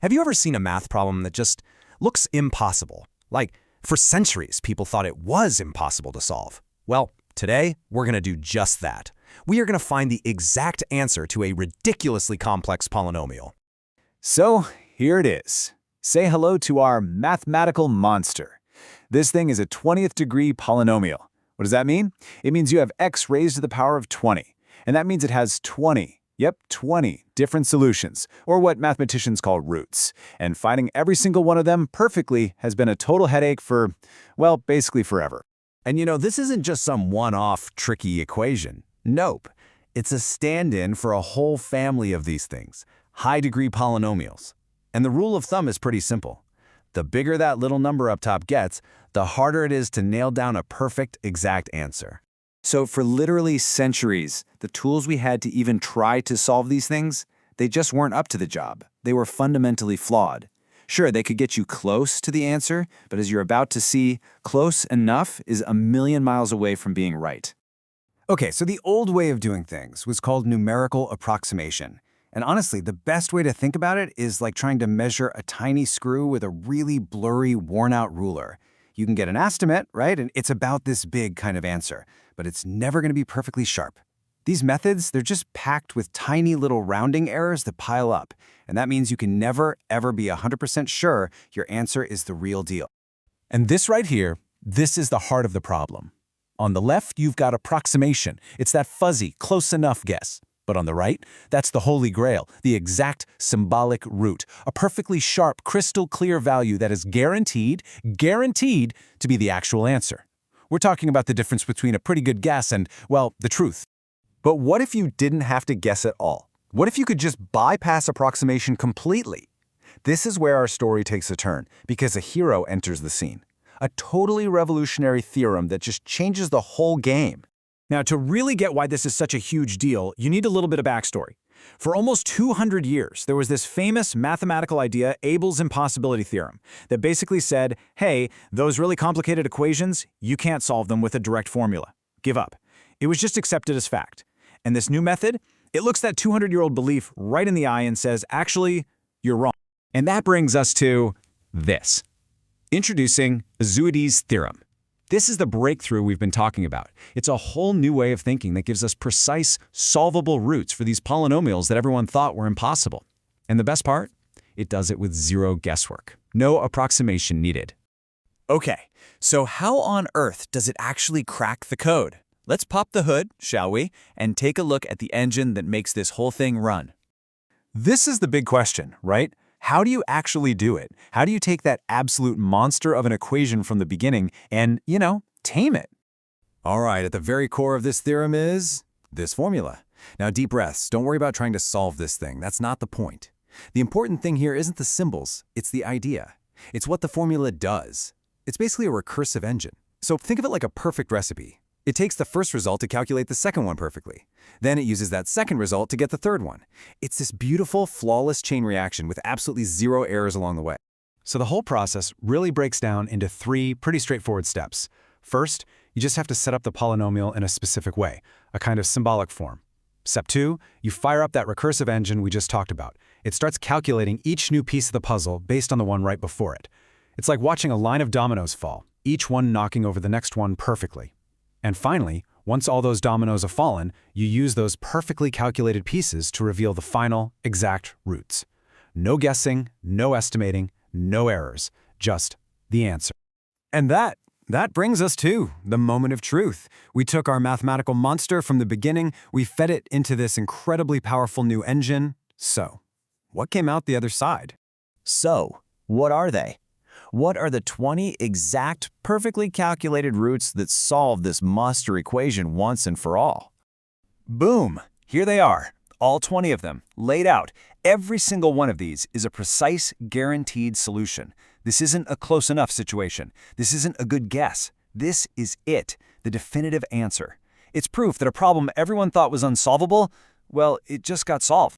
Have you ever seen a math problem that just looks impossible? Like, for centuries, people thought it was impossible to solve. Well, today, we're going to do just that. We are going to find the exact answer to a ridiculously complex polynomial. So, here it is. Say hello to our mathematical monster. This thing is a 20th degree polynomial. What does that mean? It means you have x raised to the power of 20. And that means it has 20 different solutions, or what mathematicians call roots. And finding every single one of them perfectly has been a total headache for, well, basically forever. And this isn't just some one-off tricky equation. Nope. It's a stand-in for a whole family of these things, high-degree polynomials. And the rule of thumb is pretty simple. The bigger that little number up top gets, the harder it is to nail down a perfect, exact answer. So for literally centuries, the tools we had to even try to solve these things, they just weren't up to the job. They were fundamentally flawed. Sure, they could get you close to the answer, but as you're about to see, close enough is a million miles away from being right. Okay, so the old way of doing things was called numerical approximation. And honestly, the best way to think about it is like trying to measure a tiny screw with a really blurry, worn-out ruler. You can get an estimate, right? And it's about this big kind of answer, but it's never going to be perfectly sharp. These methods, they're just packed with tiny little rounding errors that pile up, and that means you can never, ever be 100% sure your answer is the real deal. And this right here, this is the heart of the problem. On the left, you've got approximation. It's that fuzzy, close enough guess. But on the right, that's the holy grail, the exact symbolic root, a perfectly sharp, crystal clear value that is guaranteed to be the actual answer. We're talking about the difference between a pretty good guess and, well, the truth. But what if you didn't have to guess at all? What if you could just bypass approximation completely? This is where our story takes a turn, because a hero enters the scene. A totally revolutionary theorem that just changes the whole game. Now, to really get why this is such a huge deal, you need a little bit of backstory. For almost 200 years, there was this famous mathematical idea, Abel's impossibility theorem, that basically said, hey, those really complicated equations, you can't solve them with a direct formula. Give up. It was just accepted as fact. And this new method, it looks that 200-year-old belief right in the eye and says, actually, you're wrong. And that brings us to this. Introducing Ezouidi's theorem. This is the breakthrough we've been talking about. It's a whole new way of thinking that gives us precise, solvable roots for these polynomials that everyone thought were impossible. And the best part? It does it with zero guesswork. No approximation needed. Okay, so how on earth does it actually crack the code? Let's pop the hood, shall we, and take a look at the engine that makes this whole thing run. This is the big question, right? How do you actually do it? How do you take that absolute monster of an equation from the beginning and, tame it? All right, at the very core of this theorem is this formula. Now, deep breaths. Don't worry about trying to solve this thing. That's not the point. The important thing here isn't the symbols, it's the idea. It's what the formula does. It's basically a recursive engine. So think of it like a perfect recipe. It takes the first result to calculate the second one perfectly. Then it uses that second result to get the third one. It's this beautiful, flawless chain reaction with absolutely zero errors along the way. So the whole process really breaks down into three pretty straightforward steps. First, you just have to set up the polynomial in a specific way, a kind of symbolic form. Step 2, you fire up that recursive engine we just talked about. It starts calculating each new piece of the puzzle based on the one right before it. It's like watching a line of dominoes fall, each one knocking over the next one perfectly. And finally, once all those dominoes have fallen, you use those perfectly calculated pieces to reveal the final, exact roots. No guessing, no estimating, no errors, just the answer. And that brings us to the moment of truth. We took our mathematical monster from the beginning, we fed it into this incredibly powerful new engine. So, what came out the other side? So, what are they? What are the 20 exact, perfectly calculated roots that solve this monster equation once and for all? Boom! Here they are, all 20 of them, laid out. Every single one of these is a precise, guaranteed solution. This isn't a close enough situation. This isn't a good guess. This is it, the definitive answer. It's proof that a problem everyone thought was unsolvable, well, it just got solved.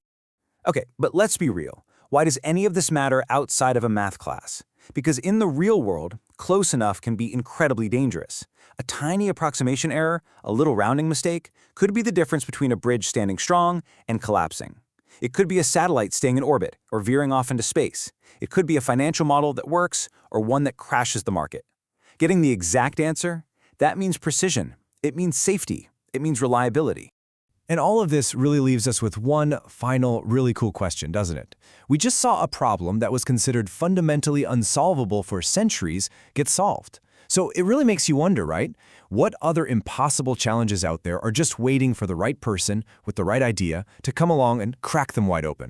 Okay, but let's be real. Why does any of this matter outside of a math class? Because in the real world, close enough can be incredibly dangerous. A tiny approximation error, a little rounding mistake, could be the difference between a bridge standing strong and collapsing. It could be a satellite staying in orbit or veering off into space. It could be a financial model that works or one that crashes the market. Getting the exact answer, that means precision. It means safety. It means reliability. And all of this really leaves us with one final, really cool question, doesn't it? We just saw a problem that was considered fundamentally unsolvable for centuries get solved. So it really makes you wonder, right? What other impossible challenges out there are just waiting for the right person with the right idea to come along and crack them wide open?